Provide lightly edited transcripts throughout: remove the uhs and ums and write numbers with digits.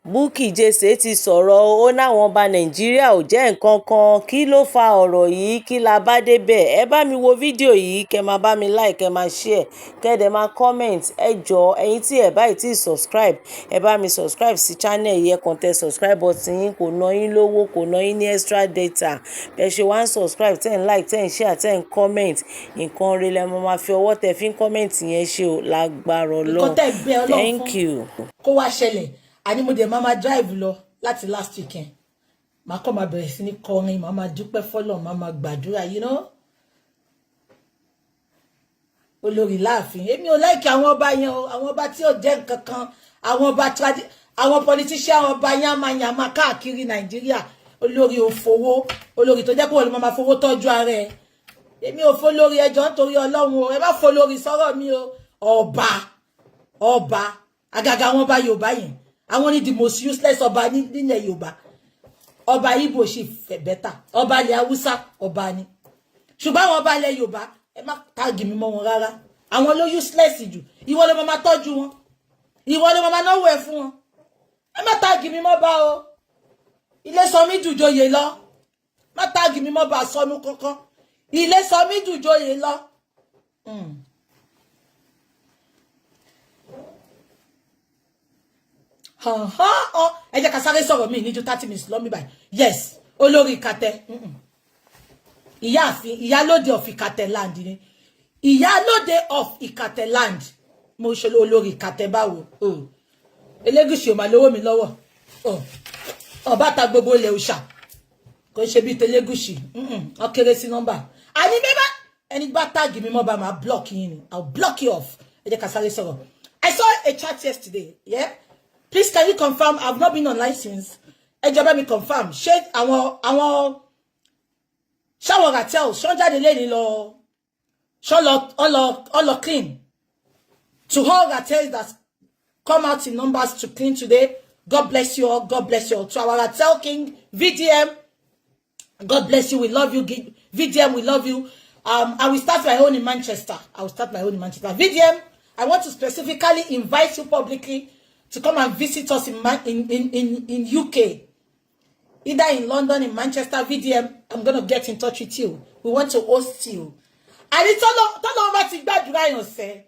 Bukky Jesse ti sọ̀rọ̀ ó náwọn ọba Nàìjíríà ò jẹ́ nǹkan kan. Kí ló fa ọ̀rọ̀ yìí? Kí la bá débẹ̀? Ẹ bá mi wo fídíò yìí, kẹ́ máa bá mi like, kẹ́ máa share, kẹ́ dẹ̀ máa comment. Ẹ jọ̀ọ́ ẹ̀yin tí ẹ báyìí tí subscribe, ẹ bá mi subscribe sí channel yìí, ẹ kàn tẹ subscribe button yín, kò ná yín lówó, kò ná yín ní extra data. Bẹ́ẹ̀ ṣe wá ń subscribe, tẹ́ ń like, tẹ́ ń share, tẹ́ ń comment. Nǹkan rẹ̀ lẹ máa fi ọwọ́ tẹ fi ń comment yẹn ṣe o, lágbára Ọlọ́run. Thank you. Kó wá ṣẹlẹ̀, àní mo dẹ̀ máa drive lọ láti last weekend. Màá kọ́ máa bẹ̀rẹ̀ sí ní kọrin, màá máa dúpẹ́ fọ́lọ́run, màá máa gbàdúrà, you know. Olórí Láàfin. Èmi ò like àwọn ọba yẹn o, àwọn ọba tí ò jẹ́ nǹkan kan, àwọn ọba àwọn politician, àwọn ọba yàmá káàkiri Nàìjíríà. Olórí òfowó, olórí tó jẹ́ pé wọ́n lè máa fowó tọ́jú ara ẹ̀. Èmi ò fọ́ lórí ẹjọ́ nítorí Ọlọ́run o, ẹ má fọ́ lórí sọ̀rọ̀ mi o. Ọba, àgàgà àwọn ọba Yorùbá yẹn. Àwọn ni the most useless ọba nílẹ̀ Yorùbá. Ọba Igbo sì fẹ́ bẹ́tà. Ọba ilẹ̀ Haúsá ọba ni. Ṣùgbọ́n àwọn ọba ilẹ̀ Yorùbá ẹ má tagi mi mọ́ wọn rárá. Àwọn ló useless jù. Ìwọ ló máa tọ́jú wọn. Ìwọ ló máa náwó ẹ̀ fún wọn. Ẹ má tagi mi mọ́ bá o. Ilé sọ mí jùjòyè lọ. Má tagi mi mọ́ bá sọnù kankan. Ilé sọ mí jùjòyè lọ. Ẹ jẹ́ ká sáré sọ̀rọ̀ mi ní ju 30 minutes lọ mi báyìí. Yes, olórí Ìkàtẹ́. Ìyálóde of Ìkàtẹ́ land ni. Ìyálóde of Ìkàtẹ́ land. Mo ṣe olórí Ìkàtẹ́ báwo. Elégùṣì ò máa lówó mi lọ́wọ́. Ọba ta gbogbo ilẹ̀ òòṣà. Kò ṣe bí Elégùṣì. Ó kéré sí nọ́mbà. Àní bẹ́bá ẹni bá tag mi mọ́ bá máa block yín ni. I'll block you off. Ẹ jẹ́ ká sáré sọ̀rọ̀. I saw a chat yesterday. Yeah. Please, can you confirm? I've not been online since. Ẹ jọ̀ọ́ bá mi confirm. Ṣé àwọn shower Ratel, ṣó jáde lẹ́ni lọ, ṣó lọ clean. To all Ratel that come out in numbers to clean today, God bless you all. God bless you all. To our Ratel King, VDM, God bless you. We love you. VDM, we love you. I will start my own in Manchester. VDM, I want to specifically invite you publicly to come and visit us in UK, either in London, in Manchester. VDM, I'm going to get in touch with you. We want to host you. And it's all over to gbàdúrà yàn say,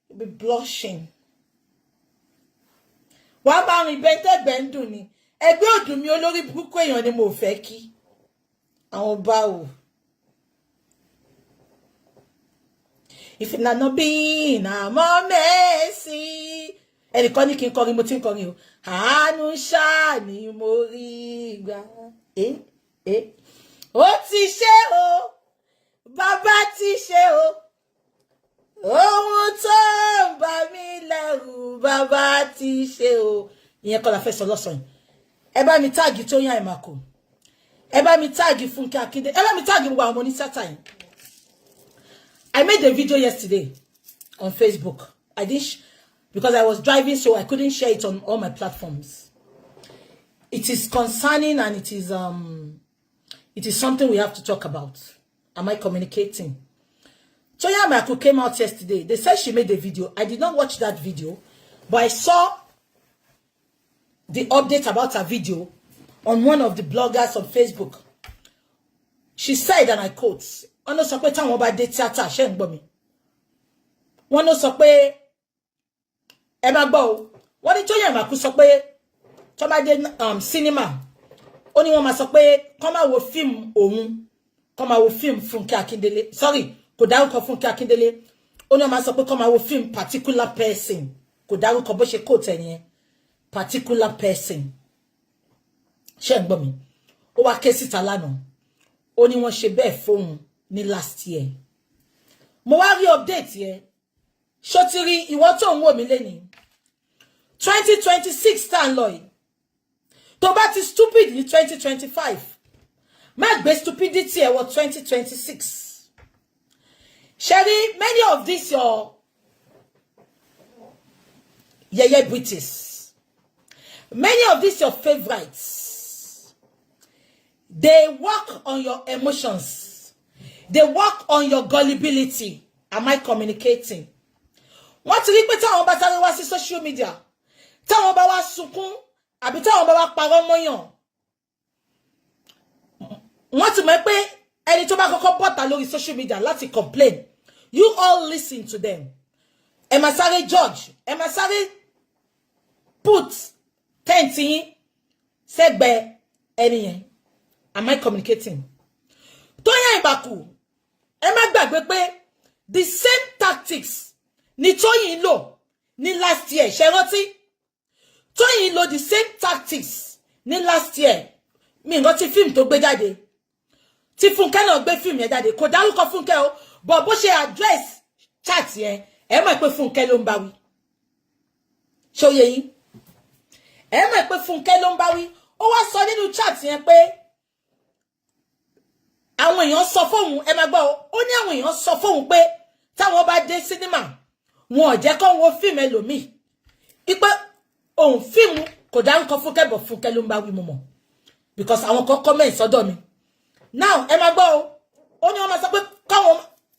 you'll be blushing. Wàá bá rìn bẹ́ntẹ́ bẹ́ndùn ni. Ẹgbẹ́ ọdún mi olórí burúkú èèyàn ni mo fẹ́ kí. Àwọn báwo. If it not be na more mercy. Ẹnìkan ní kí n kọrin, mo ti ń kọrin o. Àánú ṣáà ni mo rí gbà. Ó ti ṣe o, bàbá ti ṣe o. Ohun tó ń bà mí lẹ́rù, bàbá ti ṣe o. Ìyẹn kọ́ la fẹ́ sọ lọ́sàn-án. Ẹ bá mi táàgì Tóyìn Àìmàkò. Ẹ bá mi táàgì Fúnkẹ́ Akíndé. Ẹ bá mi táàgì gbogbo àwọn oníṣẹ́ta yìí. I made a video yesterday on Facebook. I didn't because I was driving, so I couldn't share it on all my platforms. It is concerning and it is something we have to talk about. Am I communicating? Toyin Àìmàkò came out yesterday. They said she made a video. I did not watch that video, but I saw the update about her video on one of the bloggers on Facebook. She said, and I quote, "Wọ́n ló sọ pé táwọn bá dé theater ṣé ń gbọ́ mi. Wọ́n ló sọ pé ẹ má gbọ́ o. Wọ́n ní Toyin Àìmàkò sọ pé tó bá dé cinema. Ó ní wọ́n máa sọ pé kó máa wo film òun, kó máa wo film Fúnkẹ́ Akíndélé. Sorry, kò dárúkọ Fúnkẹ́ Akíndélé. Ó ní wọ́n máa sọ pé kó máa wo film particular person. Kò dárúkọ bó ṣe quote ẹ̀yẹn. Particular person. Ṣé ń gbọ́ mi? Ó wá ké síta lánàá. Ó ní wọ́n ṣe bẹ́ẹ̀ fóun ní last year. Mo wá rí update yẹn. Ṣó ti rí ìwọ tó ń wò mí lẹ́ni. 2026 tá ń lọ yìí. Tó bá ti stupid ní 2025. Má gbé stupidity ẹ wọ 2026. Sherry, many of these your yeye British. Many of these your favorites. They work on your emotions. They work on your gullibility. Am I communicating? Wọ́n ti rí pé táwọn bá sáré wá sí social media. Táwọn bá wá sunkún àbí táwọn bá wá parọ́ mọ́yàn wọ́n ti mọ̀ pé ẹni tó bá kọ́kọ́ bọ́ta lórí social media láti complain you all listen to them ẹ máa sáré judge ẹ máa sáré put tent yín sẹ́gbẹ̀ẹ́ ẹni yẹn am I communicating Tóyìn Ìbàkù ẹ má gbàgbé pé the same tactics ni Tóyìn lò ní last year ṣé rántí Tóyìn lò the same tactics ní last year mi rántí film tó gbé jáde tí Fúnkẹ́ náà gbé film yẹn jáde kò dárúkọ Fúnkẹ́ o but bó ṣe address chat yẹn ẹ mọ̀ pé Fúnkẹ́ ló ń bá wí ṣó yé yín ẹ mọ̀ pé Fúnkẹ́ ló ń bá wí ó wá sọ nínú chat yẹn pé àwọn èèyàn sọ fóun ẹ máa gbọ́ ó ní àwọn èèyàn sọ fóun pé táwọn bá dé cinema wọn ò jẹ́ kó wo fíìmù ẹlòmíì ipe òun fíìmù kò dárúkọ Fúnkẹ́ bọ̀ Fúnkẹ́ ló ń bá wí mo mọ̀ because àwọn kan comment sọ́dọ̀ mi now ẹ máa gbọ́ ó ní wọ́n máa sọ pé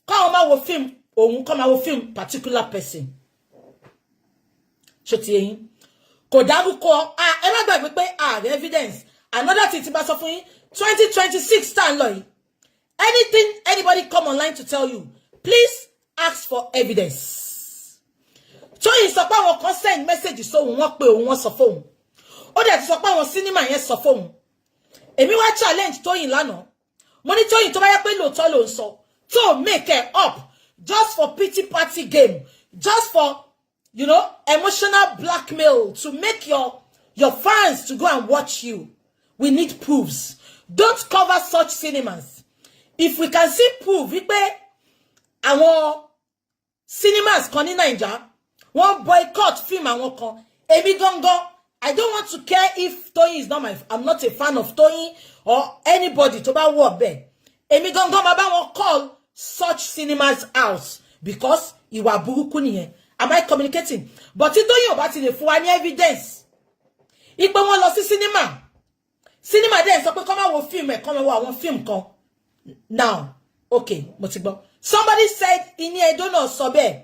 káwọn máa wo fíìmù òun kọ́ máa wo fíìmù particular person ṣó ti yín kò dárúkọ ẹ má gbàgbé pé ààrẹ evidence another thing tí bá sọ fún yín 2026 stand lọ yìí anything anybody come online to tell you please ask for evidence Tóyìn sọ pé àwọn kan send message sóhun wọ́n pé òun wọ́n sọ fóun ó dẹ̀ ti sọ pé àwọn cinema yẹn sọ fóun èmi wá challenge Tóyìn lánàá mo ní Tóyìn tó bá yẹ pé lóòótọ́ ló ń sọ tó make it up just for pity party game just for you know emotional blackmail to make your fans to go and watch you we need proofs don't cover such cinemas if we can see proof wípé àwọn cinemas kan ní Naija wọ́n boycott film àwọn kan èmi gangan I don't want to care if Tóyìn is not I'm not a fan of Tóyìn or anybody tó bá wọ̀ bẹ́ẹ̀ èmi gangan máa bá wọn call such cinemas out because ìwà burúkú nìyẹn am I communicating but tí Tóyìn ò bá ti lè fún wa ní evidence ipe wọ́n lọ sí cinema dẹ̀ sọ pé kó máa wo film ẹ̀ kó máa wo àwọn film kan now okay mo ti gbọ́ somebody said Ini Edo náà sọ bẹ́ẹ̀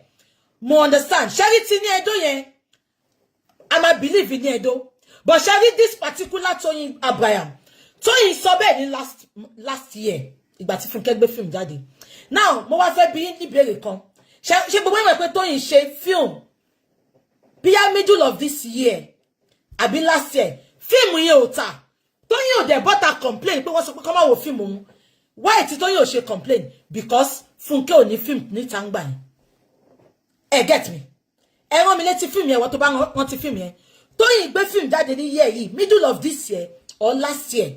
mo understand charity Ini Edo yẹn I might believe in Ini Edo but charity this particular Tóyìn Abraham Tóyìn sọ bẹ́ẹ̀ ní last year ìgbà tí Fúnkẹ́ gbé film jáde now mo wá fẹ́ bi ní ìbéèrè kan ṣé gbogbo ìwé pé Tóyìn ṣe film bíyá middle of this year àbí last year film yẹn ò tà Tóyìn ò dẹ̀ bọ́ta complain pé wọ́n sọ pé kó má wo film òun why tí Tóyìn ò ṣe complain because Fúnkẹ́ ò ní film ní tàǹgbà yẹn get me ẹ rán mi létí film yẹn wọ́n tó bá wọ́n ti film yẹn Tóyìn gbé film jáde ní year yìí middle of this year or last year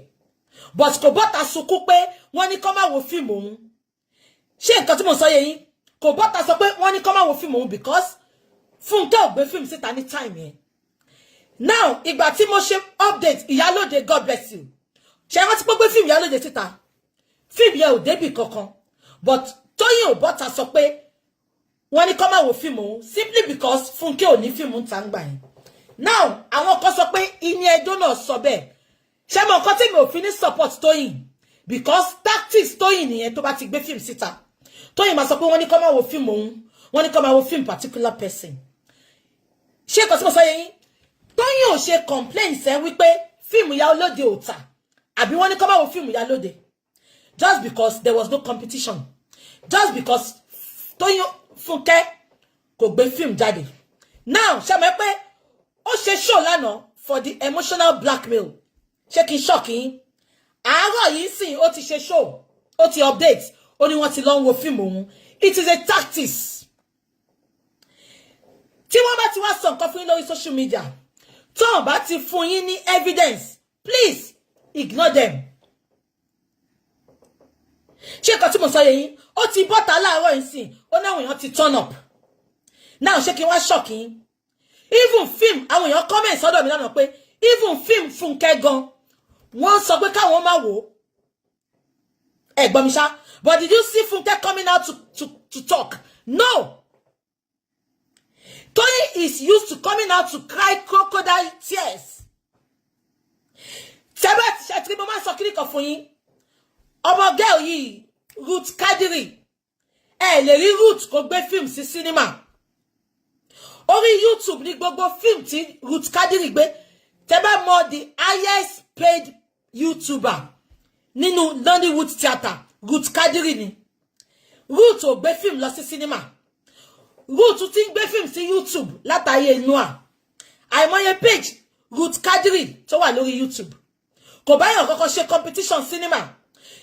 but kò bọ́ta sunkún pé wọ́n ní kó má wo film òun ṣé nǹkan tí mo sọ yé yín kò bọ́ta sọ pé wọ́n ní kó má wo film òun because Fúnkẹ́ ò gbé film síta ní time yẹn now ìgbà tí mo ṣe update Ìyálóde God bless you ṣé wọ́n ti pé gbé film Ìyálóde síta film yẹn ò débì kankan but Tóyìn ò bọ́ta sọ pé wọ́n ní kó má wo film òun simply because Fúnkẹ́ ò ní film ń ta ń gbà yẹn now àwọn kan sọ pé Ini Edo náà sọ bẹ́ẹ̀ ṣé mo nǹkan tí mi ò fi ní support Tóyìn because tactics Tóyìn nìyẹn tó bá ti gbé film síta Tóyìn máa sọ pé wọ́n ní kó má wo film òun wọ́n ní kó má wo film particular person ṣé nǹkan tí mo sọ yẹn yín Tóyìn ò ṣe complain sẹ́ wípé fíìmù Ìyálóde ò tà àbí wọ́n ní kó má wo fíìmù Ìyálóde just because there was no competition just because Tóyìn Fúnkẹ́ kò gbé fíìmù jáde now ṣé mo pé ó ṣe show lánàá for the emotional blackmail ṣé kí n shock yín àárọ̀ yìí sìn ó ti ṣe show ó ti update ó ní wọ́n ti lọ wo fíìmù òun it is a tactics tí wọ́n bá ti wá sọ nǹkan fún yín lórí social media tó wọ́n bá ti fún yín ní evidence please ignore them ṣé nǹkan tí mo sọ yẹn ó ti bọ́ta láàárọ̀ yìí sìn ó náwọn èèyàn ti turn up now ṣé kí wọ́n shock yín even film àwọn èèyàn comment sọ́dọ̀ mi lánàá pé even film Fúnkẹ́ gan wọ́n sọ pé káwọn má wò ẹ gbọ́ mi ṣá but did you see Fúnkẹ́ coming out to talk no Tóyìn is used to coming out to cry crocodile tears tẹ́bẹ̀ ṣe tí mo máa sọ kíní kan fún yín ọmọ girl yìí Ruth Kadiri ẹ lè rí Ruth kó gbé film sí cinema orí YouTube ní gbogbo film tí Ruth Kadiri gbé tẹ́ bá mọ̀ the highest paid YouTuber nínú Nollywood theatre Ruth Kadiri ni. Ruth ò gbé film lọ sí cinema. Ruth ti ń gbé film sí YouTube látàyè Noah. Àìmọye page Ruth Kadiri tó wà lórí YouTube. Kò bá yàn kọ́kọ́ ṣe competition cinema.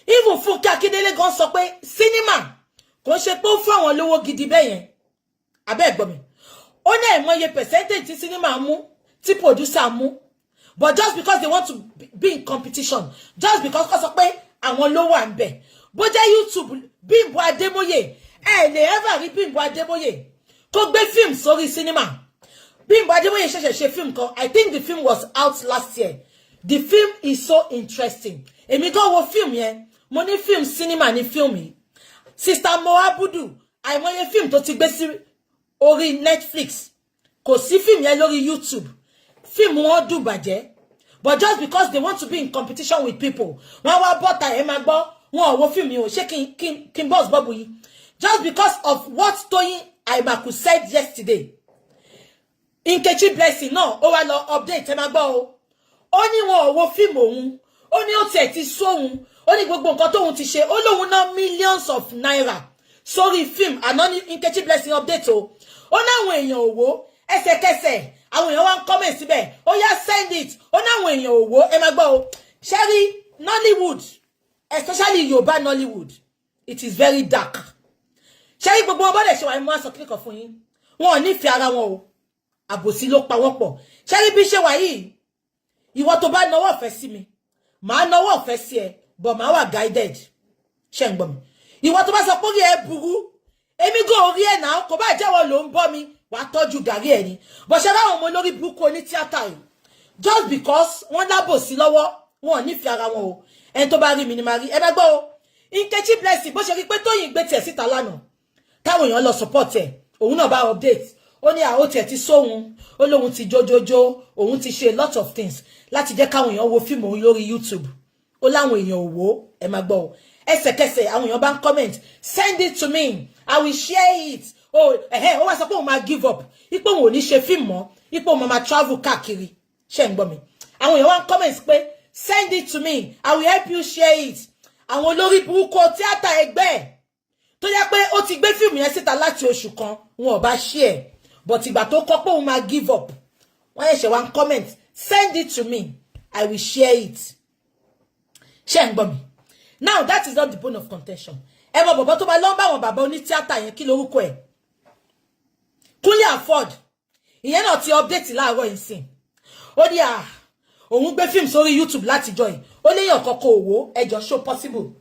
Even Funke Akindele gan sọ pé cinema kò ṣe pé ó fún àwọn lówó gidi bẹ́ẹ̀ yẹn. Abẹ́ gbọ́ mi. Ó ní àìmọye percentage tí cinema mú, tí producer mú. But just because they want to be in competition, just because kò sọ pé àwọn ló wà ńbẹ̀. Bó jẹ́ YouTube Bimbo Ademoye, lè ever rí Bimbo Ademoye tó gbé film sórí cinema. Bimbo Ademoye ṣẹ̀ṣẹ̀ film kan. I think the film was out last year. The film is so interesting. Èmi gan wo film yẹn. Mo ní film cinema ní film yìí. Sister Mo Abudu, àìmọye film tó ti gbé sí orí Netflix. Kò sí film yẹn lórí YouTube. Film wọn dùn bàjẹ́. But just because they want to be in competition with people, wọ́n wá bọ́ta ẹ máa gbọ́, wọ́n wo film yìí o, ṣé kí n boss bubble yìí. Just because of what Toyin Aimaku said yesterday. Nkechi Blessing náà ó wá lọ update ẹ máa gbọ́ o. Ó ní wọn ò wo film òun. Ó ní ó tiẹ̀ ti sóhun. Ó ní gbogbo nǹkan tóun ti ṣe. Ó lóhun ná millions of naira sórí film. Àná ní Nkechi Blessing update o. Ó náwọn èèyàn ò wò ẹsẹ̀kẹsẹ̀. Àwọn èèyàn wá ń comment síbẹ̀. Ó yá send it. Ó náwọn èèyàn ò wò ẹ máa gbọ́ o. Sherry Nollywood, especially Yoruba Nollywood, it is very dark. Sherry gbogbo wọn bọ́dẹ̀ ṣe wà ní wọ́n sọ kíkọ̀ fún yín. Wọn ò nífẹ̀ẹ́ ara wọn o. Àbòsí ló pa wọ́n pọ̀. Sherry bí ṣe wà yìí. Ìwọ tó bá nawọ́ ọ̀fẹ́ sí mi, màá nawọ́ ọ̀fẹ́ sí ẹ, but màá wà guided. Ṣé ń gbọ́ mi? Ìwọ tó bá sọ pé orí ẹ burú, èmi go orí ẹ náà, kò bá jẹ́wọ́ ló ń bọ́ mi, wàá tọ́jú gàrí ẹ ni. But ṣe ráwọn ọmọ olórí burúkú oní tíátà yìí. Just because wọ́n lábòsí lọ́wọ́, wọn ò nífẹ̀ẹ́ ara wọn o. Ẹni tó bá rí mi ni màá rí. Ẹ bá gbọ́ o. Nkechi Blessing bó ṣe rí pé Tóyìn gbé tiẹ̀ síta lánàá. Táwọn èèyàn lọ support ẹ̀. Òun náà bá update. Ó ní àwọn tiẹ̀ ti sóhun. Ó lóhun ti jójójó. Òun ti ṣe a lot of things láti jẹ́ káwọn èèyàn wo fíìmù òun lórí YouTube. Ó láwọn èèyàn ò wò ẹ máa gbọ́ o. Ẹsẹ̀kẹsẹ̀ àwọn èèyàn bá ń comment, send it to me, I will share it. Ó wá sọ pé òun máa give up. Ipò òun ò ní ṣe fíìmù mọ́. Ipò òun máa travel káàkiri. Ṣé ń gbọ́ mi? Àwọn èèyàn wá ń comment pé send it to me, I will help you share it. Àwọn olórí burúkú tíátà ẹgbẹ́ ẹ̀ tó yẹ pé ó ti gbé fíìmù yẹn síta láti oṣù kan, wọn ò bá share. But ìgbà tó kọ pé òun máa give up, wọ́n yẹ ṣe wá ń comment, send it to me, I will share it. Ṣé ń gbọ́ mi? Now that is not the bone of contention. Ẹ mọ̀ bọ̀bọ̀ tó bá lọ bá wọn bàbá oní tíátà yẹn kí lórúkọ ẹ̀. Kúnlé Afọ́d. Ìyẹn náà ti update láàárọ̀ ìsìn. Ó ní òun gbé fíìmù sórí YouTube láti jọ yìí. Ó léyàn kọ́kọ́ òwò ẹjọ́ show possible.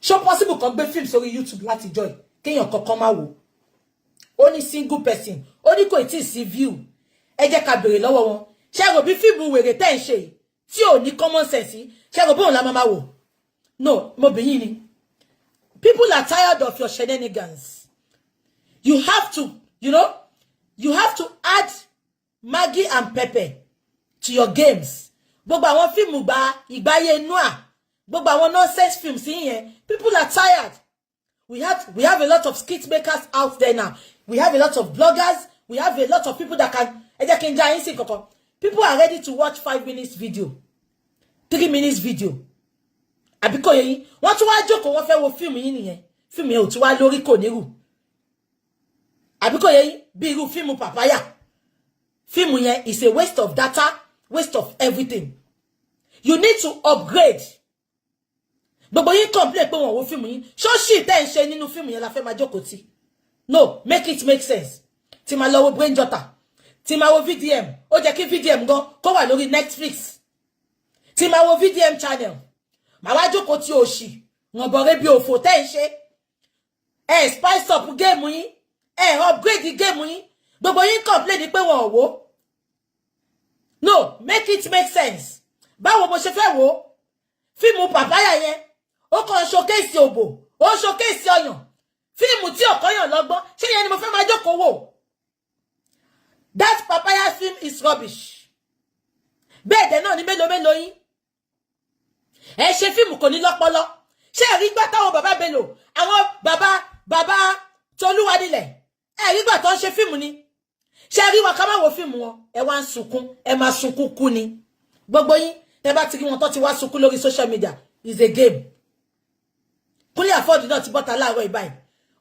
Show possible kan gbé fíìmù sórí YouTube láti jọ yìí. Kéèyàn kọ́kọ́ máa wò. Ó ní single person. Ó ní kò tí ì sí view. Ẹ jẹ́ ká béèrè lọ́wọ́ wọn. Ṣé rò bí fíìmù wèrè tẹ́ ń ṣe yìí tí ò ní common sense? Ṣé rò bóun la máa wò? No, mo bìyín ni. People are tired of your shenanigans. You have to, you have to add Maggie and pepper to your games. Gbogbo àwọn fíìmù gba ìgbáyé Noah. Gbogbo àwọn nonsense films yẹn. People are tired. We have a lot of skit makers out there now. We have a lot of bloggers. We have a lot of people that can. People are ready to watch 5 minutes video, 3 minutes video. Àbíkọ́ yẹn, wọ́n tún wá jókòó wọ́n fẹ́ wo fíìmù yìí nìyẹn. Fíìmù yẹn ò tún wá lórí kò nírù. Àbíkọ́ yẹn, bí irú fíìmù Papaya. Fíìmù yẹn is a waste of data, waste of everything. You need to upgrade. Gbogbo yín complain pé wọ́n wo fíìmù yín. Ṣọ́ọ̀ṣì tẹ́ ń ṣe nínú fíìmù yẹn la fẹ́ máa jókòó tì. No, make it make sense. Tí máa lọ wo Brain Jotter. Tí máa wo VDM. Ó jẹ́ kí VDM gan kó wà lórí Netflix. Tí máa wo VDM channel. Màá wá jókòó tí òṣì. Wọ́n bọ̀rẹ́ bí òfò tẹ́ ń ṣe. Spice up game yín. Upgrade game yín. Gbogbo yín complain pé wọ́n ò wò. No, make it make sense. Báwo mo ṣe fẹ́ wò? Fíìmù Papaya yẹn. Ó kàn showcase òbò. Ó showcase ọyàn. Fíìmù tí ọ̀kọ́yàn lọ́gbọ́n. Ṣé yẹn ni mo fẹ́ máa jókòó wò? That Papaya film is rubbish. Bẹ́ẹ̀ dẹ̀ náà ni mélòó yín. Ẹ ṣe fíìmù kò ní lọ́pọlọ. Ṣé ẹ rí gbà táwọn bàbá Bello, àwọn bàbá Tolúwadilẹ̀. Ẹ rí gbà tó ń ṣe fíìmù ni. ṣé rí wa ká má wo fíìmù wọn ẹ wá ń sunkún ẹ máa sunkún kú ni gbogbo yín tẹ́ bá ti rí wọn tó ti wá sunkún lórí social media is a game Kúnlé Afọ́dù náà ti bọ́ta láàárọ̀ ìbáyìí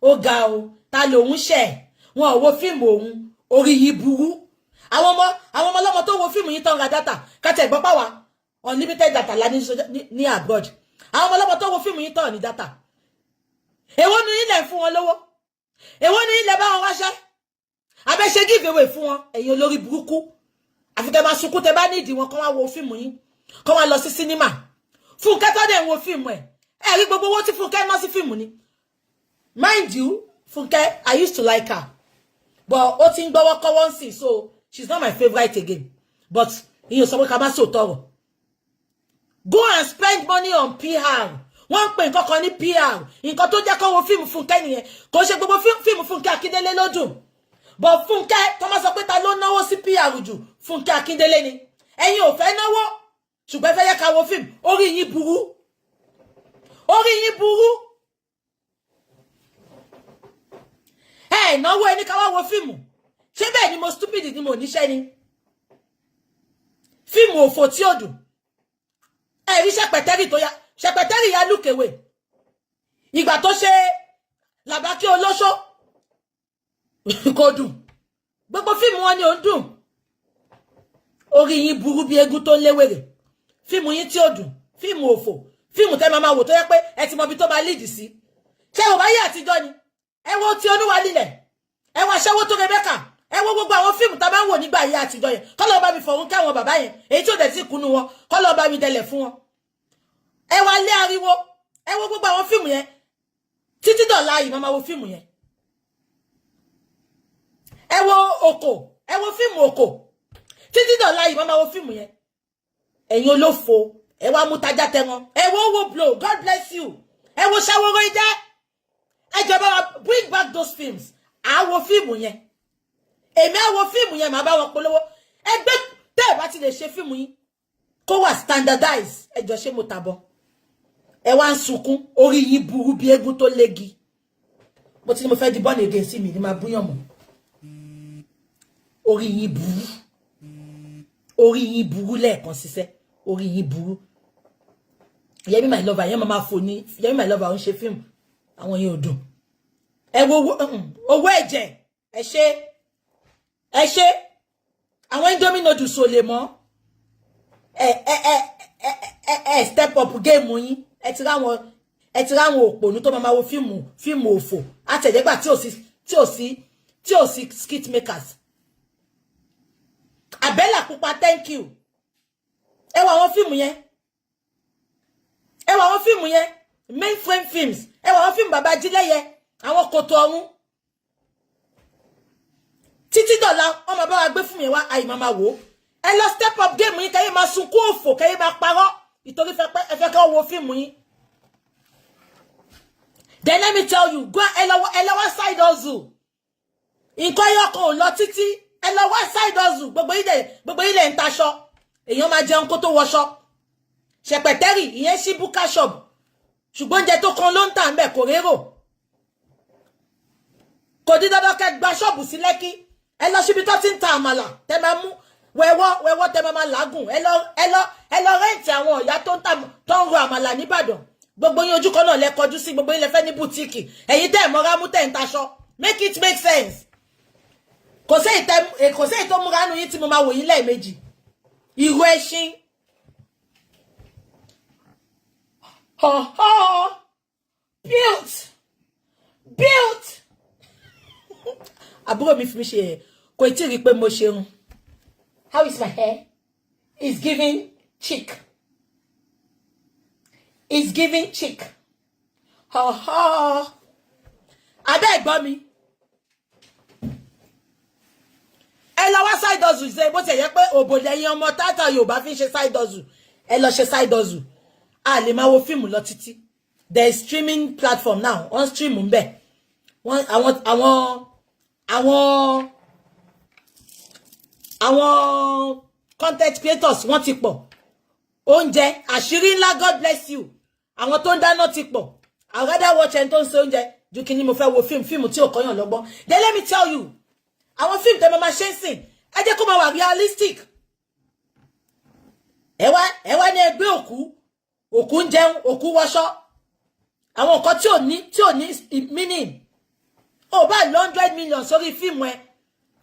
ó ga o ta lòun ṣẹ̀ wọn ò wo fíìmù òun orí yìí burú àwọn ọmọ ọlọ́mọ tó wo fíìmù yìí tán ra data kátẹ́ gbọ́ pàwà unlimited data la ní abroad àwọn ọmọ ọlọ́mọ tó wo fíìmù yìí tán ní data èwo ni ilẹ̀ fún wọn lówó èwo ni ilẹ̀ bá wọn wáṣẹ́ abẹ́ ṣe give away fún wọn ẹ̀yin olórí burúkú àfi tẹ́ bá sunkún tẹ́ bá nídìí wọn kán wá wo fíìmù yìí kán wá lọ sí sinimá Fúnkẹ́ tó dẹ̀ ń wo fíìmù ẹ̀ rí gbogbo owó tí Fúnkẹ́ ná sí fíìmù ni mind you Fúnkẹ́ I used to like her but ó ti ń gbọ́wọ́ kọ́wọ́ ń sìn so she's not my favourite again but ìyẹn sọ pé ká má sòtọ̀rọ̀ go and spend money on PR wọ́n ń pè nǹkan kan ní PR nǹkan tó jẹ́ kó wo fíìmù Fúnkẹ́ nìyẹn kò ṣe gbogbo fíìmù Fúnkẹ́ Akíndélé ló dùn but Fúnkẹ́ tó máa sọ pé ta ló náwó sí PR jù Fúnkẹ́ Akíndélé ni ẹ̀yin ò fẹ́ náwó ṣùgbọ́n fẹ́ yẹ ká wo fíìmù orí yín burú náwó ẹni ká wá wo fíìmù ṣé bẹ́ẹ̀ ni mo stupid ni mo níṣẹ́ ni fíìmù òfò tí ó dùn ẹ̀rí ṣẹpẹtẹ́rì ya lùkèwé ìgbà tó ṣe làbákí olóṣó kò dùn gbogbo fíìmù wọn ni ó ń dùn orí yín burú bí eégún tó ń léwèrè fíìmù yín tí ó dùn fíìmù òfò fíìmù tẹ́ máa wò tó yẹ pé ẹ ti mọ ibi tó máa lead sí ṣé ò bá yé àtijọ́ ni ẹ wo ti Olúwa nílẹ̀ ẹ wo Aṣẹ́wó tó Rebecca ẹ wo gbogbo àwọn fíìmù tá máa ń wò nígbà yé àtijọ́ yẹn kọ́ lọ́ọ́ bá mi fọ̀rún kí àwọn bàbá yẹn èyí tí ò dẹ̀ sí kunu wọn kọ́ lọ́ọ́ bá mi dẹlẹ̀ fún wọn ẹ wá lé ariwo ẹ wo gbogbo àwọn fíìmù yẹn títí dọ̀la yìí máa wo fíìmù yẹn ẹ wo Oko ẹ wo fíìmù Oko títí dọ̀la yìí máa wo fíìmù yẹn ẹ̀yin olófo ẹ wá mú Tajá Tẹran ẹ wo Blow God bless you ẹ wo Ṣàwòrò Idẹ ẹ jọba bring back those films à wo fíìmù yẹn èmi á wo fíìmù yẹn màá bá wọn polówó ẹgbẹ́ tẹ́ ẹ bá ti lè ṣe fíìmù yín kó wà standardize ẹ jọ ṣe mo tàbọ̀ ẹ wá ń sunkún orí yín burú bí eégún tó légi mo ti ní mo fẹ́ di born again sí mi ní máa búyàn mọ́ orí yín burú lẹ́ẹ̀kan ṣiṣẹ́ orí yín burú Yẹmí my lover yẹn máa fò ní Yẹmí my lover ó ń ṣe fíìmù àwọn yẹn ò dùn ẹ wo owó ẹ̀jẹ̀ ẹ ṣe àwọn Indomie noodles ò lè mọ́ step up game yín ẹ ti ráwọn òpònú tó máa wo fíìmù òfò àtẹ̀jẹ́gbà tí ò sí skit makers Abẹ́là Pupa thank you ẹ wo àwọn fíìmù yẹn mainframe films ẹ wo àwọn fíìmù Bàbá Ajílẹ́yẹ àwọn Kòtò Ọ̀run títí dọ̀la ọmọ bá wa gbé fún mi wá àì máa wò ẹ lọ step up game yín kẹ́yìn máa sunkún òfò kẹ́yìn máa parọ́ ìtorí ẹ fẹ́ kẹ́ wo fíìmù yín then let me tell you go ẹ lọ wá side hustle nǹkan ẹyọkan ò lọ títí ẹ lọ wá side hustle gbogbo ilẹ̀ ń taṣọ èèyàn máa jẹun kó tó wọṣọ ṣẹpẹtẹ́rì ìyẹn sí búkà shop ṣùgbọ́n oúnjẹ tó kan ló ń tà ń bẹ̀ kò rérò kò dín dandan kẹ́ gba ṣọ́ọ̀bù sí Lẹ́kí ẹ lọ síbi tó ti ń ta àmàlà tẹ́ máa mú wẹ́wọ́ tẹ́ máa làágùn ẹ lọ rẹ́ǹtì àwọn ọ̀yá tó ń ro àmàlà nìbàdàn gbogbo yín ojú kan náà lẹ kọjú sí gbogbo yín lẹ fẹ́ ní bùtíìkì ẹ̀yin tẹ́ mọ́ra mú tẹ́ ń taṣọ make it make sense kò sí èyí tó múra nù yín tí mo máa wò yín lẹ́ẹ̀mejì ìró ẹṣin built àbúrò mi fi mi ṣe kò tí rí pé mo ṣerun how is my hair it's giving chic abẹ́ ẹ̀gbọ́n mi ẹ lọ wá side hustle ṣe bó ti yẹ pé òbò lẹ́yìn ọmọ tátà Yorùbá fi ń ṣe side hustle ẹ lọ ṣe side hustle a lè máa wo fíìmù lọ títí there is streaming platform now on stream ń bẹ àwọn content creators wọ́n ti pọ̀ oúnjẹ àṣírí ńlá God bless you àwọn tó ń dáná ti pọ̀ I rather watch ẹni tó ń ṣe oúnjẹ ju kí ni mo fẹ́ wo fíìmù tí ò kọ́yàn lọ́gbọ́n then let me tell you àwọn fíìmù tẹ́ máa ṣe ń sìn ẹ jẹ́ kó máa wà realistic. ẹ wá ní ẹgbẹ́ òkú ń jẹun òkú wọṣọ àwọn nǹkan tí ò ní meaning. Ó bá 100 million sórí fíìmù ẹ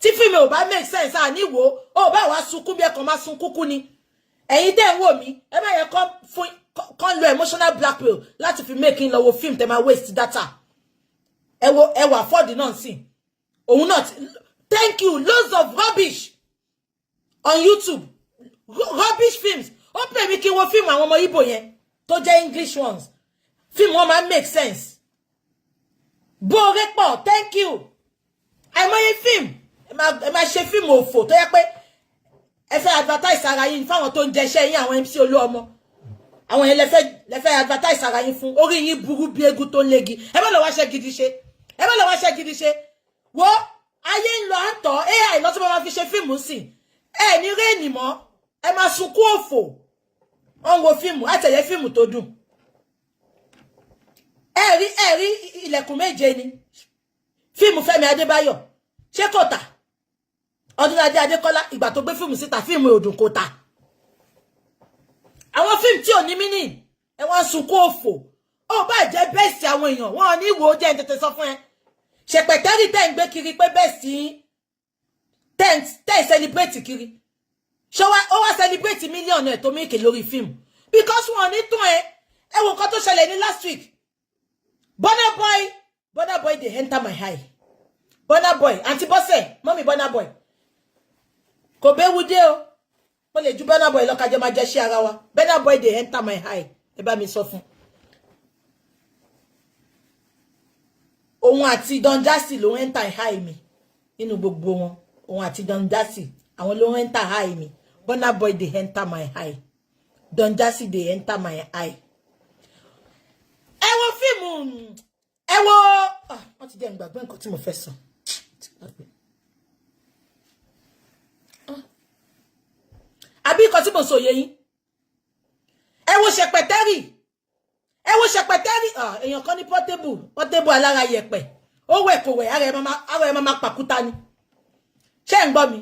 tí fíìmù ò bá make sense àníwò ó bá wá sunkún bí ẹ kàn máa sun kúkú ni. Ẹ̀yin tẹ́ ń wò mí ẹ má yẹ kàn lo emotional blackmail láti fi make in lọ wo fíìmù tẹ́ máa waste data. Ẹ wo afford náà sí òun náà. Thank you loads of rubbish on YouTube, rubbish films. Ó pè mí kí n wo fíìmù àwọn ọmọ Igbo yẹn tó jẹ́ English ones. Fíìmù wọn máa make sense. Bóore pọ̀, thank you. Àìmọye fíìmù ẹ máa ṣe fíìmù òfò tó yẹ pé ẹ fẹ́ advertise ara yín fáwọn tó ń jẹṣẹ́ yín àwọn MC Olúọmọ. Àwọn yẹn lẹ fẹ́ advertise ara yín fún. Orí yín burú bí egun tó légi. Ẹ má lọ wá ṣe gidi ṣe. Ẹ má lọ wá ṣe gidi ṣe. Wo ayé ń lọ àtọ̀ AI lọ tí wọ́n máa fi ṣe fíìmù sí. Ẹ ní réènì mọ́. Ẹ máa sunkún òfò. Wọ́n wo fíìmù àtẹ̀lé fíìmù tó dùn. Ẹ rí ilẹ̀kùn méje ni. Fíìmù Fẹ́mi Adébáyọ̀. Ṣé kò tà? Ọdúnladé Adékọ́lá ìgbà tó gbé fíìmù síta fíìmù òdùn kò tà. Àwọn fíìmù tí ò ní meaning ẹ wọ́n sunkún òfò. Ó bá jẹ́ best àwọn èèyàn wọ́n ní wo jẹ́ tètè sọ fún ẹ. Ṣèpẹ̀tẹ́rì tẹ́ ń gbé kiri pé best yín tẹ́ celebrate kiri. Ṣé ó wá celebrate mílíọ̀nù ẹ̀ tó méèkè lórí fíìmù. Because wọ́n ní tún ẹ wo nǹkan tó ṣẹlẹ̀ ní last week. Burna Boy dey enter my eye. Burna Boy Aunty Bose mommy Burna Boy. Kò béwu dé o. Mo lè ju Burna Boy lọ ká jẹ máa jẹ ṣe ara wa. Burna Boy dey enter my eye. Ẹ bá mi sọ fún. Òun àti Don Jazzy ló enter eye mi. Nínú gbogbo wọn. Òun àti Don Jazzy àwọn ló enter eye mi. Burna Boy dey enter my eye. Don Jazzy dey enter my eye. Ẹ wo fíìmù. Ẹ wo wọ́n ti jẹ́ ìgbàgbọ́ nǹkan tí mo fẹ́ sọ. Àbí nǹkan tí mo sọ yé yín. Ẹ wo Ṣèpẹ̀tẹ́rì. Ẹ wo Ṣèpẹ̀tẹ́rì. Èèyàn kan ní Portable alára yẹ̀pẹ̀. Ó wẹ̀ kò wẹ̀ ara ẹ̀ máa pàkúta ni. Ṣé ń gbọ́ mi?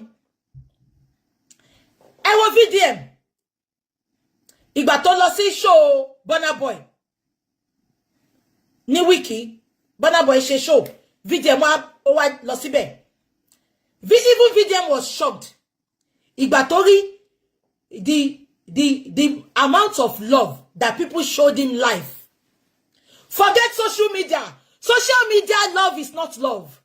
Ẹ wo VDM. Ìgbà tó lọ sí show Burna Boy. Ní wiki Burna Boy ṣe show VDM ó wá lọ síbẹ̀. Even VDM was shocked. Ìgbà tó rí the amount of love that people showed him live. Forget social media. Social media love is not love.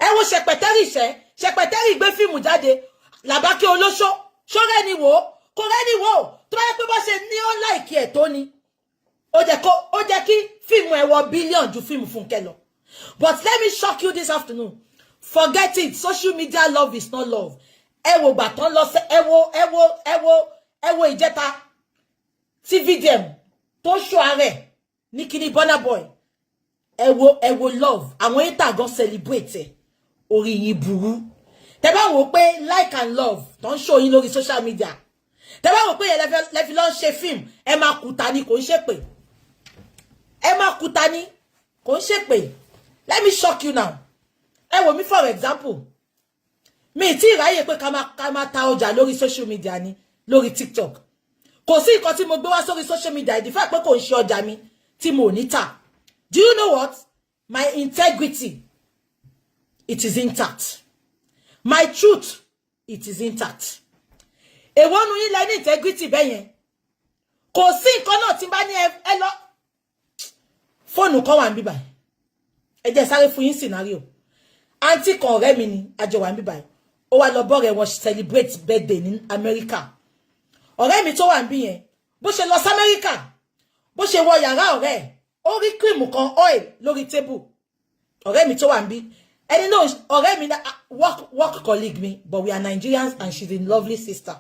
Ẹ wo Ṣèpẹ̀tẹ́rì gbé fíìmù jáde. Làbákẹ́ Olóṣó ṣọ́rẹ́ ni wò kò rẹ́ ni wò tó bá yẹ pé bá ṣe ní ó láìkí ẹ̀ tó ni. Ó jẹ́ kí fíìmù ẹ wọ bílíọ̀nù ju fíìmù Fúnkẹ́ lọ. But let me shock you this afternoon. Forget it. Social media love is not love. Ẹ wo gbà tán lọ sí ẹ wo ìjẹta tí VDM tó ṣọ́ ààrẹ ní kíní Burna Boy. Ẹ wo love. Àwọn ètà gan celebrate orí yín burú. Tẹ́ bá wò pé like and love tó ń show yín lórí social media. Tẹ́ bá wò pé lẹ fi lọ ṣe film ẹ máa kùtà ni kò ń ṣe pé. Ẹ máa kùtà ni kò ń ṣe pé. Let me shock you now. Ẹ wò mí for example. Mi tí ráyè pé ká máa ta ọjà lórí social media ni lórí TikTok. Kò sí nǹkan tí mo gbé wá sórí social media the fact pé kò ń ṣe ọjà mi tí mo ní tà. Do you know what? My integrity, it is intact. My truth, it is intact. Èwo nu yín lẹ ní integrity bẹ́ẹ̀ yẹn. Kò sí nǹkan náà tí bá ní ẹ lọ. Fóònù kan wà níbí báyìí. Ẹ jẹ́ sáré fún yín scenario. Auntie kan ọ̀rẹ́ mi ni àjọ wà níbí báyìí. Ó wá lọ bọ́ọ̀rẹ́ wọn celebrate birthday ní America. Ọ̀rẹ́ mi tó wà níbí yẹn. Bó ṣe lọ sí America. Bó ṣe wọ yàrá ọ̀rẹ́ ẹ̀. Ó rí cream kan oil lórí table. Ọ̀rẹ́ mi tó wà níbí. Ẹni náà ọ̀rẹ́ mi na work colleague mi, but we are Nigerians and she's a lovely sister.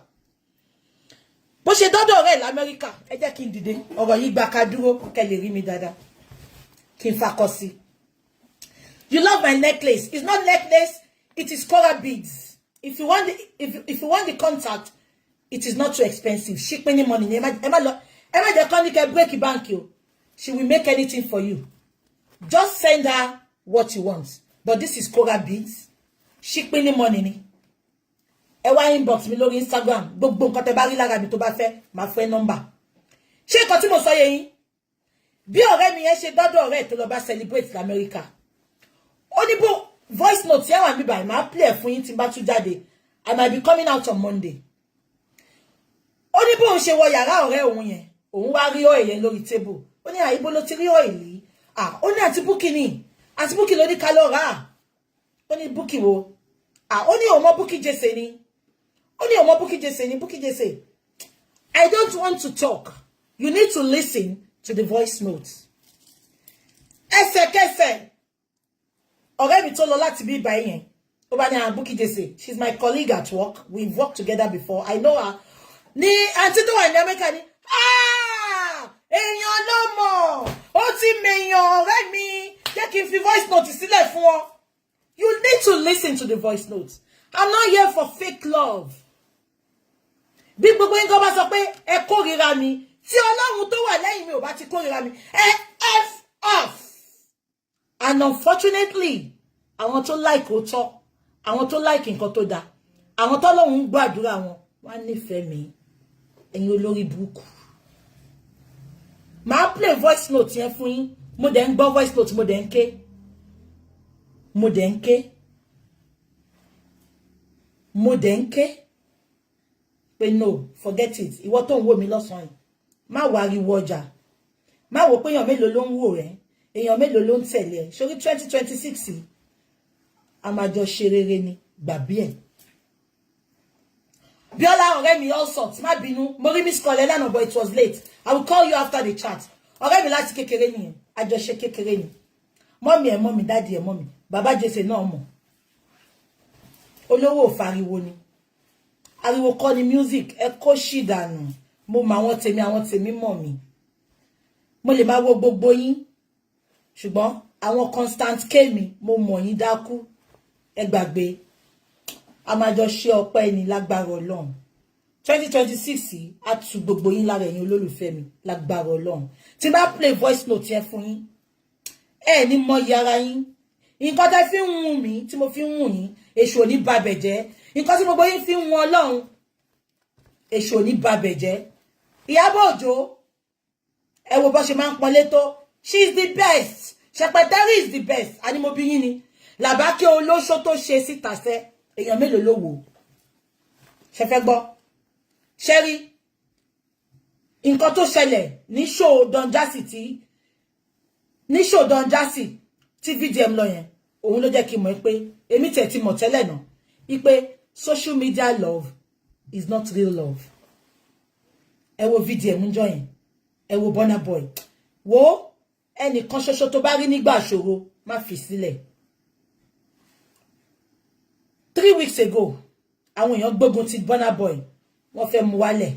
Bó ṣe dọ́dọ̀ ọ̀rẹ́ l'Amẹ́ríkà, ẹ jẹ́ kí n dìde. Ọ̀rọ̀ yìí gba ká dúró kẹ́ lè rí mi dáadáa. Kí n fakọ sí. You love my necklace. It's not necklace, it is coral beads. If you want the contact, it is not too expensive. She pay money. Emma the can break your bank you. She will make anything for you. Just send her what you want. But this is coral beads. ṣípínní money ni ẹ wá inbox mi lórí Instagram gbogbo nǹkan tẹ́ bá rí lára mi tó bá fẹ́ máa fẹ́ number ṣé nǹkan tí mo sọ yé yín bí ọ̀rẹ́ mi yẹn ṣe dọ́dọ̀ ọ̀rẹ́ tó lọ bá celebrate l'Amẹ́ríkà ó ní bó voice note yẹn wà mí báyìí máa play fún yín tí n bá tún jáde I might be coming out on Monday ó ní bó ń ṣe wọ yàrá ọ̀rẹ́ òun yẹn òun wá rí oil yẹn lórí table ó ní àyíbó ló ti rí oil yìí ó ní àti Bukky ni àti Bukky ló ní ká lọ rà ó ní Bukky wo ó ní ọmọ Bukky Jesse ni ó ní ọmọ Bukky Jesse ni Bukky Jesse I don't want to talk you need to listen to the voice notes ẹsẹ̀kẹsẹ̀ ọ̀rẹ́ mi tó lọ láti bí ìbá yẹn ó bá ní Bukky Jesse she's my colleague at work we've worked together before I know her ní àǹtí tó wà ní Amẹ́ríkà ni èèyàn ló mọ̀ ó ti mèèyàn ọ̀rẹ́ mi jẹ́ kí n fi voice note sílẹ̀ fún ọ. You need to listen to the voice notes. I'm not here for fake love. Bí gbogbo yín kan bá sọ pé ẹ kórìíra mi tí Ọlọ́run tó wà lẹ́yìn mi ò bá ti kórìíra mi f off. And unfortunately àwọn tó like òótọ́ àwọn tó like nǹkan tó dáa àwọn tó lọ́hùn gbàdúrà wọn wá nífẹ̀ẹ́ mi ẹ̀yin olórí burúkú. Màá play voice note yẹn fún yín mo dẹ̀ ń gbọ́ voice note mo dẹ̀ ń ké mo dẹ̀ ń ké pé no forget it ìwọ tó ń wò mí lọ́sàn yìí má wariwo ọjà má wò pé èèyàn mélòó ló ń wò rẹ èèyàn mélòó ló ń tẹ̀lé ẹ sórí 2026 a máa jọ ṣe rere ni gbàbí ẹ Bíọ́lá ọ̀rẹ́ mi all sorts má bínú mo rí miss call lánàá but it was late I will call you after the chat ọ̀rẹ́ mi láti kékeré nìyẹn àjọṣe kékeré ni mọ́mì ẹ̀ mọ́mì dádì ẹ̀ mọ́mì bàbá Jesse náà mọ̀ olówó òfariwo ni ariwo kọ́ ni music ẹ kó ṣì dànù mo mọ àwọn tèmi mọ̀ mi mo lè máa wo gbogbo yín ṣùgbọ́n àwọn Constant K mi mo mọ̀ yín dákú ẹ gbàgbé a máa jọ ṣe ọpẹ́ ni lágbára Ọlọ́run 2026 á tu gbogbo yín lára ẹ̀yin olólùfẹ́ mi lágbára Ọlọ́run tí bá play voice note yẹn fún yín ẹ ní mọ yàrá yín nǹkan tẹ́ fi ń wùn mí tí mo fi ń wùn yín èṣù ò ní babẹ̀ jẹ́ nǹkan tí gbogbo yín fi ń wùn Ọlọ́run èṣù ò ní babẹ̀ jẹ́ Ìyábọ̀ Òjó ẹ wo bó ṣe máa ń pọ́nlé tó she is the best Ṣẹpẹtẹrí is the best àní mo bí yín ni Làbákẹ́ olóṣó tó ṣe síta sẹ́ èèyàn mélòó ló wò ṣe fẹ́ gbọ́ ṣe rí nǹkan tó ṣẹlẹ̀ ní show Don Jazzy tí VDM lọ yẹn òun ló jẹ́ kí n mọ̀ pé èmi tẹ̀ ti mọ̀ tẹ́lẹ̀ náà wípé social media love is not real love ẹ wo VDM ń jọ yẹn ẹ wo Burna Boy wo ẹnìkan ṣoṣo tó bá rí nígbà ṣòro má fi sílẹ̀ 3 weeks ago àwọn èèyàn gbógun ti Burna Boy wọ́n fẹ́ mú wálẹ̀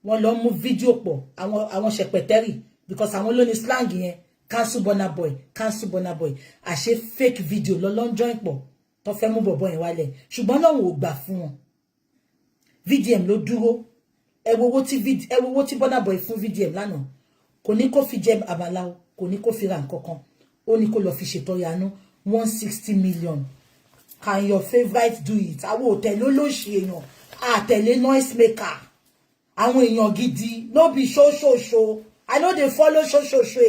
wọ́n lọ mú fídíò pọ̀ àwọn Ṣẹpẹtẹrí because àwọn ló ní slang yẹn cancel Burna Boy àṣẹ fake video lọ́lọ́njọ́ ìpọ̀ tó fẹ́ mú bọ̀bọ̀ yẹn wálẹ̀ ṣùgbọ́n náà wò gbà fún wọn VDM ló dúró ẹ wo owó tí Burna Boy fún VDM lánàá kò ní kó fi jẹ àbàlá o kò ní kó fi ra nǹkan kan ó ní kó lọ fi ṣètọrẹ àánú 160 million. Can your favorite do it? Àwọn òtẹ̀lé olóṣì èèyàn àtẹ̀lé noise maker àwọn èèyàn gidi no be show I know they follow show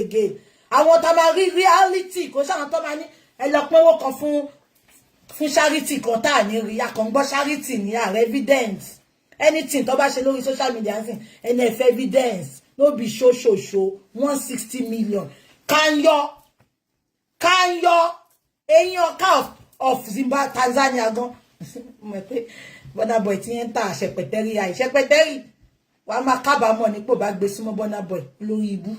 again àwọn tá máa rí reality kò sáwọn tó máa ní ẹ lọ pín owó kan fún charity kan tá ní rí akọ̀ǹgbọ́ charity ní ààrẹ evidence anything tó bá ṣe lórí social media nsìn NF evidence no be show 160 million can your èèyàn ká of Zimbabwe Tanzania gan mo pé Burna Boy tí ń ta Ṣẹpẹtẹrí wàá máa kábàámọ̀ nípò bá gbé súnmọ́ Burna Boy lórí ibú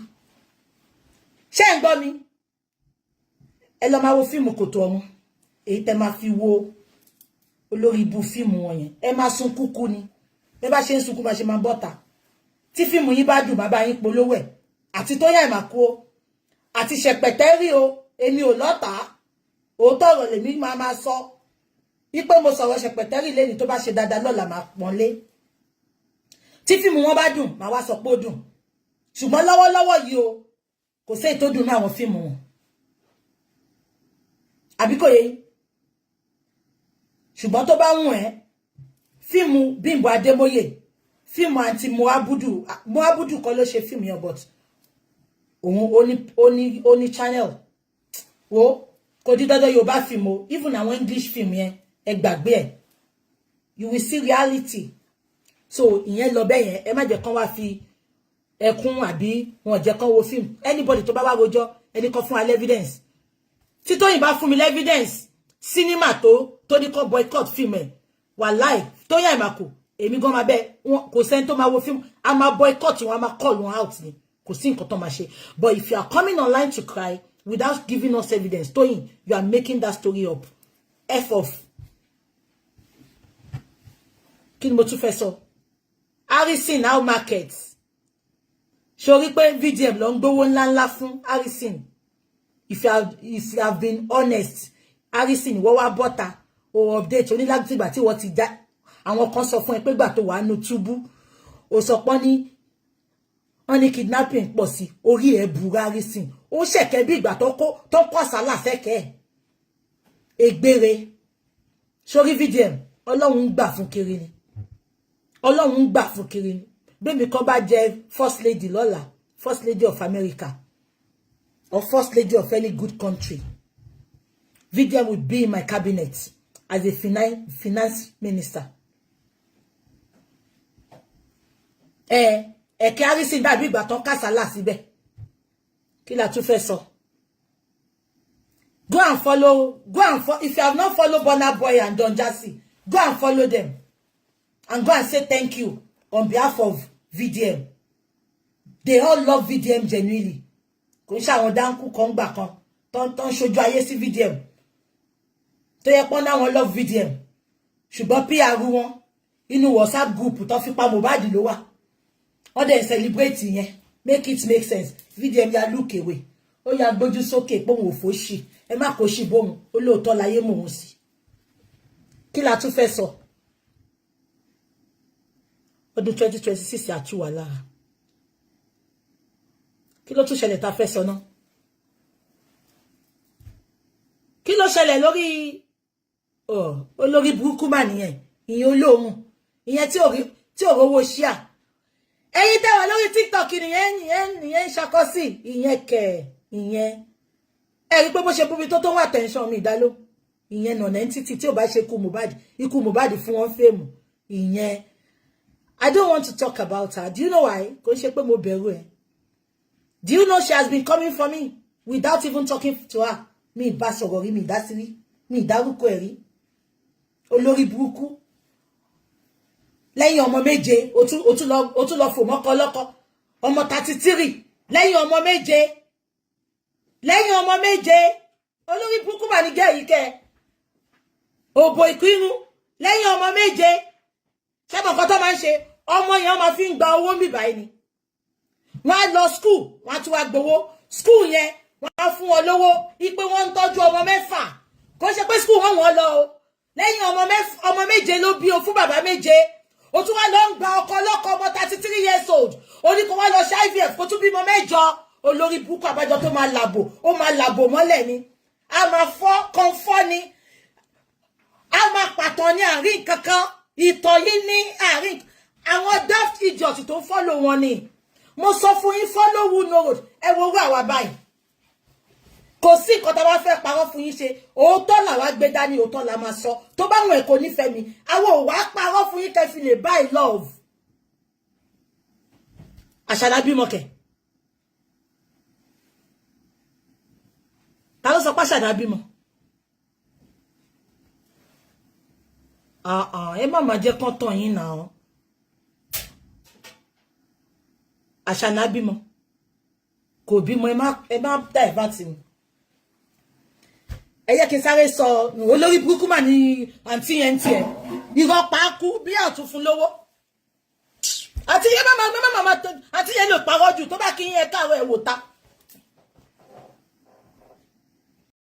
ṣé ń gbọ́ mi ẹ lọ máa wo fíìmù Kòtò Ọ̀run èyí tẹ́ máa fi wo olórí ibú fíìmù wọn yẹn ẹ máa sun kúkú ni bẹ́ẹ̀ bá ṣe ń sunkún bá ṣe máa bọ́ta tí fíìmù yín bá dùn bàbá yín polówó ẹ̀ àti Tóyìn Àmàkù àti Ṣẹpẹtẹrí o èmi ò lọ́tàá òótọ́ ọ̀rọ̀ lèmi máa sọ wípé mo sọ̀rọ̀ Ṣẹpẹtẹrí lẹ́ni tó bá ṣe dáadáa lọ́la máa pọ́nlé tí fíìmù wọn bá dùn máa wá sọ pé ó dùn ṣùgbọ́n lọ́wọ́lọ́wọ́ yìí o kò sí èyí tó dùn ní àwọn fíìmù wọn àbí kò yé ṣùgbọ́n tó bá wùn ẹ́ fíìmù Bímbọ́ Adémóyè fíìmù àǹtí Moabudu kọ́ ló ṣe fíìmù yẹn but òun ó ní channel wo kò di dandan Yorùbá fíìmù o even àwọn English fíìmù yẹn ẹ gbàgbé ẹ̀ you will see reality so ìyẹn lọ bẹ́ẹ̀ yẹn ẹ má jẹ́ kán wá fi ẹkún àbí wọn jẹ́ kán wo fíìmù anybody tó bá wá rojọ́ ẹni kan fún wa evidence tí Tóyìn bá fún mi evidence cinema tó ní kó boycott fíìmù ẹ̀ wàláì Tóyìn Àìmàkò èmi gan máa bẹ kò sẹ́ni tó máa wo fíìmù a máa boycott wọn a máa call wọn out ni kò sí nǹkan tó máa ṣe but if you are coming online to cry without giving us evidence Tóyìn you are making that story up f off kí ni mo tún fẹ́ sọ Harrison how market sori pé VDM ló ń gbówó ńláńlá fún Harrison if you have been honest Harrison wọ́n wá bọ́ta o update onílágbègbà tí wọ́n ti já àwọn kan sọ fún ẹ pé gbà tó wà nù túbú ó sọ pọ́n ní wọ́n ní kidnapping pọ̀ sí orí ẹ̀ burú Harrison ó ṣẹ̀kẹ́ bí ìgbà tó kọ́ sálà fẹ́kẹ́ ègbére sórí VDM Ọlọ́run ń gbà fún kiri ni Ọlọ́run ń gbà fún kiri ni bẹ́ẹ̀mi kan bá jẹ́ first lady lọ́la first lady of America or first lady of any good country VDM will be in my cabinet as a finance minister. Kí Harrison dàbí ìgbà tán kásálà síbẹ̀ kí la tún fẹ́ sọ go and follow if you have not followed Burna Boy and Don Jazzy go and follow them and go and say thank you on behalf of VDM they all love VDM genuinely kò ṣe àwọn dáńkù kan gbà kan tó ń ṣojú ayé sí VDM tó yẹ pọ́n náà wọn love VDM ṣùgbọ́n PR wọn inú WhatsApp group tó fi pa Mohbad ló wà wọ́n dẹ̀ celebrate yẹn make it make sense VDM ya look away ó ya gbójú sókè pé òun ò fò ṣì ẹ má kó ṣì bóun ó lóòótọ́ láyé mò ń sí kí la tún fẹ́ sọ ọdún 2026 àtúwà lára kí ló tún ṣẹlẹ̀ tá fẹ́ sọ náà kí ló ṣẹlẹ̀ lórí olórí burúkú mà nìyẹn ìyẹn olóhùn ìyẹn tí ò rówó ṣíà ẹ̀yin tẹ́ wà lórí TikTok nìyẹn ṣàkọsí ìyẹn ẹ rí pé bó ṣe búbi tó wà attention mi ìdáló ìyẹn non-entity tí ò bá ṣe ikú Mohbad fún wọn fèmù ìyẹn I don't want to talk about her. Do you know why? Kò ṣe pé mo bẹ̀rù ẹ̀. Do you know she has been coming for me without even talking to her? Mi bá sọ̀rọ̀ rí, mi dá sí rí, mi dárúkọ ẹ̀ rí. Olórí burúkú. Lẹ́yìn ọmọ méje, ó tún lọ fò mọ́kọ lọ́kọ. Ọmọ 33. Lẹ́yìn ọmọ méje. Olórí burúkú mà ní gẹ́ yìí kẹ́. Òbò ìkírun. Lẹ́yìn ọmọ méje. Ṣé mọ̀ nǹkan tó máa ń ṣe? Ọmọ yẹn máa fi ń gba owó mi báyìí ni. Wọ́n á lọ school, wọ́n á tún wá gbowó. School yẹn, wọ́n á fún wọn lówó. Ipe wọ́n ń tọ́jú ọmọ 6. Kò ṣe pé school wọ́n lọ o. Lẹ́yìn ọmọ méje ló bí o fún bàbá méje. O tún wá lọ ń gba ọkọ lọ́kọ ọmọ 33 years old. O ní kó wá lọ ṣe IVF kó tún bímọ 8. Olórí burúkú àbájọ tó máa làbò. Ó máa làbò mọ́lẹ̀ ni. A máa kan fọ́ ni. A máa pàtàn ní àárín kankan. Ìtọ̀ yìí ní àárín. Àwọn daft idiot tó follow wọn ni. Mo sọ fún yín follow who know road. Ẹ wo owó àwa báyìí. Kò sí nǹkan tá bá fẹ́ parọ́ fún yín ṣe. Òótọ́ là wá gbé dání, òótọ́ la máa sọ. Tó bá wọn kò nífẹ̀ẹ́ mi. Àwọn ò wá parọ́ fún yín kẹ́ fi lè buy love. Àṣàlá bímọ kẹ̀. Ta ló sọ pé Àṣàlá bímọ? Ẹ má máa jẹ́ kán tàn yín náà. Àṣàlá bímọ. Kò bímọ, ẹ má divert mi. Ẹ yẹ kí n sáré sọ olórí burúkú mà ní àǹtí yẹn tiẹ̀. Irọ́ pàákú bí àtún fún lówó. Àti yẹn àǹtí yẹn lè parọ́ jù tó bá kí yín ẹ káàárọ̀ ẹ wò ta.